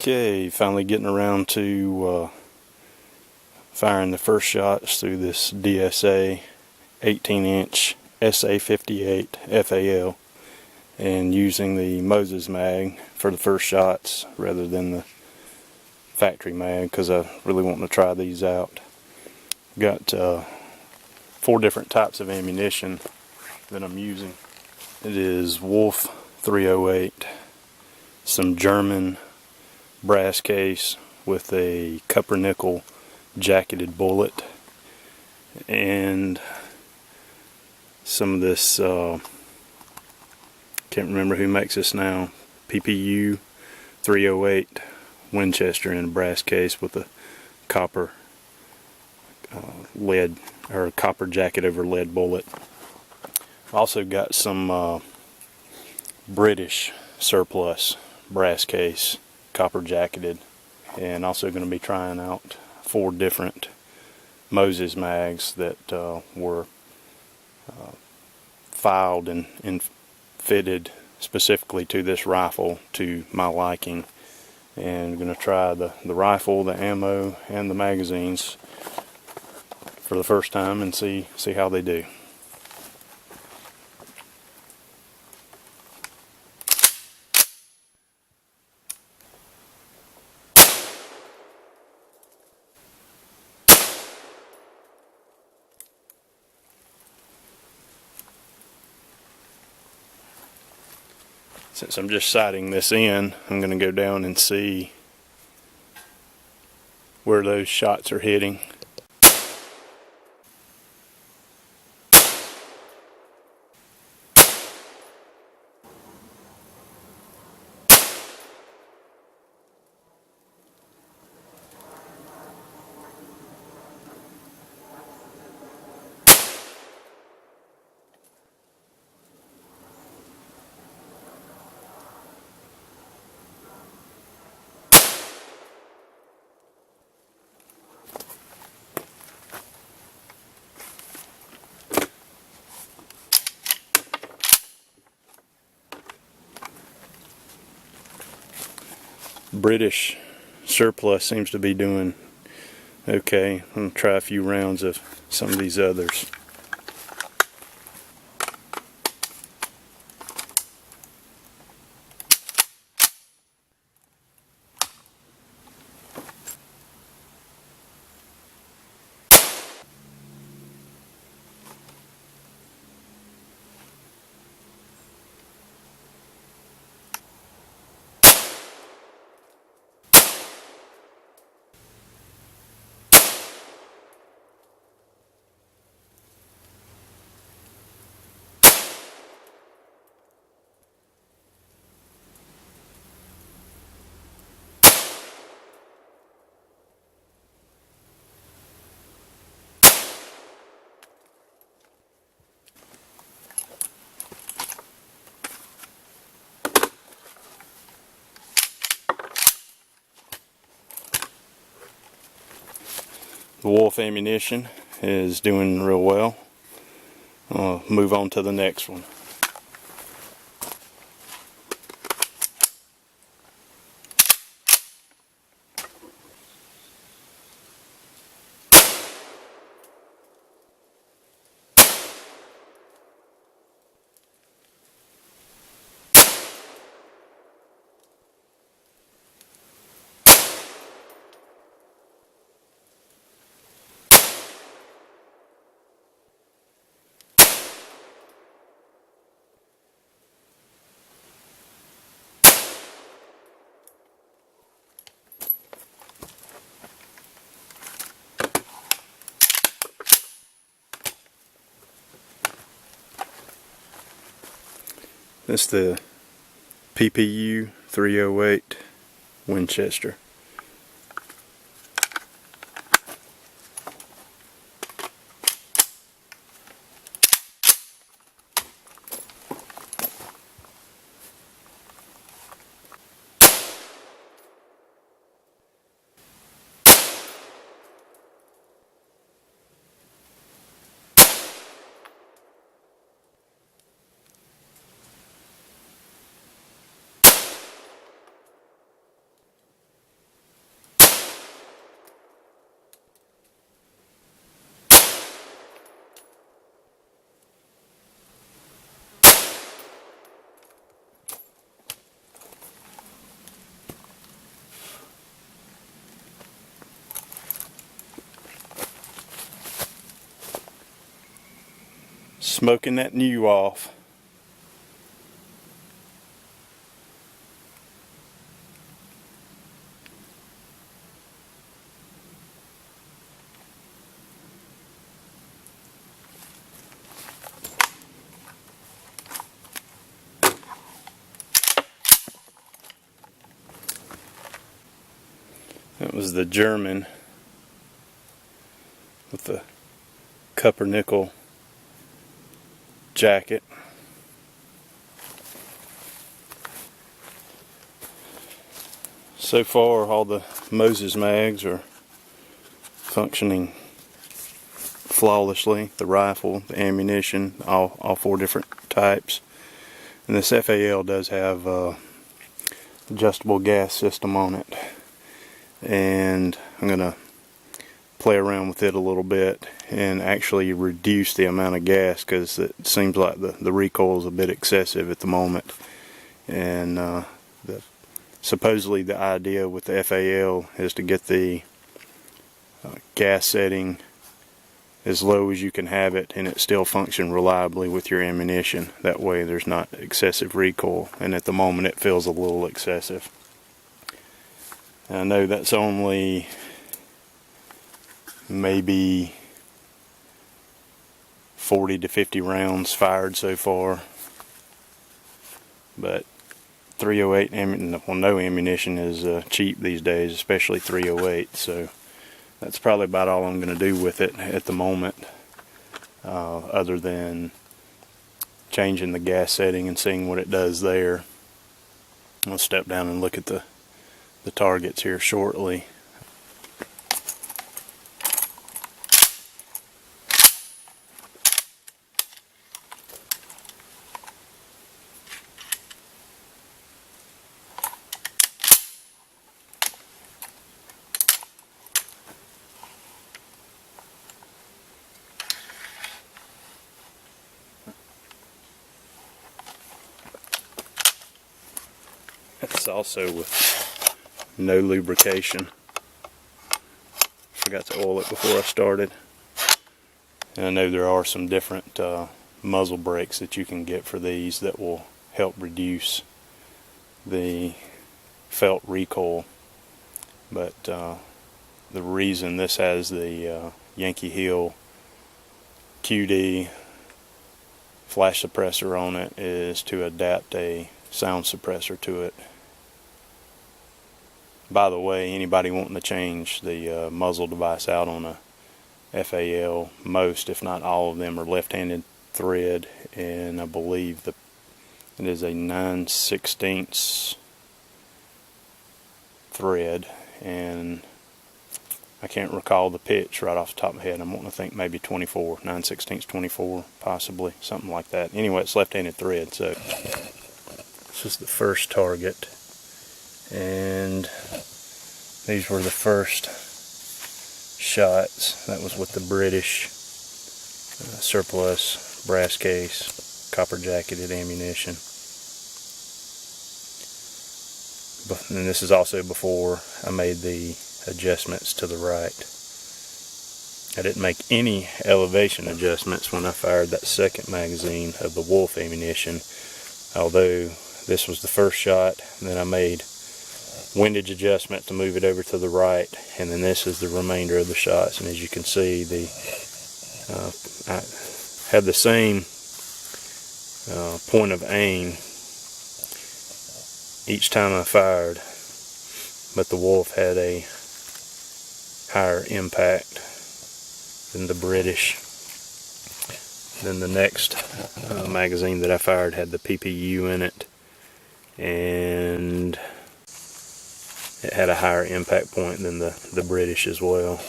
Okay, finally getting around to firing the first shots through this DSA 18-inch SA58 FAL and using the Moses mag for the first shots rather than the factory mag, because I really want to try these out. Got 4 different types of ammunition that I'm using. It is Wolf 308, some German brass case with a copper nickel jacketed bullet, and some of this can't remember who makes this now, PPU 308 Winchester in a brass case with a copper lead or copper jacket over lead bullet. Also got some British surplus brass case, copper jacketed, and also going to be trying out 4 different Moses mags that were filed and fitted specifically to this rifle to my liking, and I'm going to try the rifle, the ammo, and the magazines for the first time and see how they do. Since I'm just sighting this in, I'm going to go down and see where those shots are hitting. British surplus seems to be doing okay. I'm going to try a few rounds of some of these others. The Wolf ammunition is doing real well. I'll move on to the next one. This is the PPU 308 Winchester. Smoking that new off. That was the German with the copper nickel jacket. So far all the Moses mags are functioning flawlessly. The rifle, the ammunition, all 4 different types. And this FAL does have adjustable gas system on it. And I'm going to play around with it a little bit and actually reduce the amount of gas, because it seems like the recoil is a bit excessive at the moment. And supposedly the idea with the FAL is to get the gas setting as low as you can have it and it still function reliably with your ammunition. That way there's not excessive recoil, and at the moment it feels a little excessive. I know that's only maybe 40 to 50 rounds fired so far, but 308 well, no ammunition is cheap these days, especially 308, so that's probably about all I'm going to do with it at the moment, other than changing the gas setting and seeing what it does there. I'll step down and look at the targets here shortly. It's also with no lubrication. Forgot to oil it before I started. And I know there are some different muzzle brakes that you can get for these that will help reduce the felt recoil. But the reason this has the Yankee Hill QD flash suppressor on it is to adapt a sound suppressor to it. By the way, anybody wanting to change the muzzle device out on a FAL, most if not all of them are left-handed thread, and I believe it is a 9/16 thread, and I can't recall the pitch right off the top of my head. I'm wanting to think maybe 24, 9/16 24, possibly, something like that. Anyway, it's left-handed thread, so this is the first target, and these were the first shots. That was with the British surplus brass case, copper jacketed ammunition. And this is also before I made the adjustments to the right. I didn't make any elevation adjustments when I fired that second magazine of the Wolf ammunition, although this was the first shot. And then I made windage adjustment to move it over to the right, and then this is the remainder of the shots. And as you can see, I had the same point of aim each time I fired, but the Wolf had a higher impact than the British. Then the next magazine that I fired had the PPU in it, and it had a higher impact point than the British as well.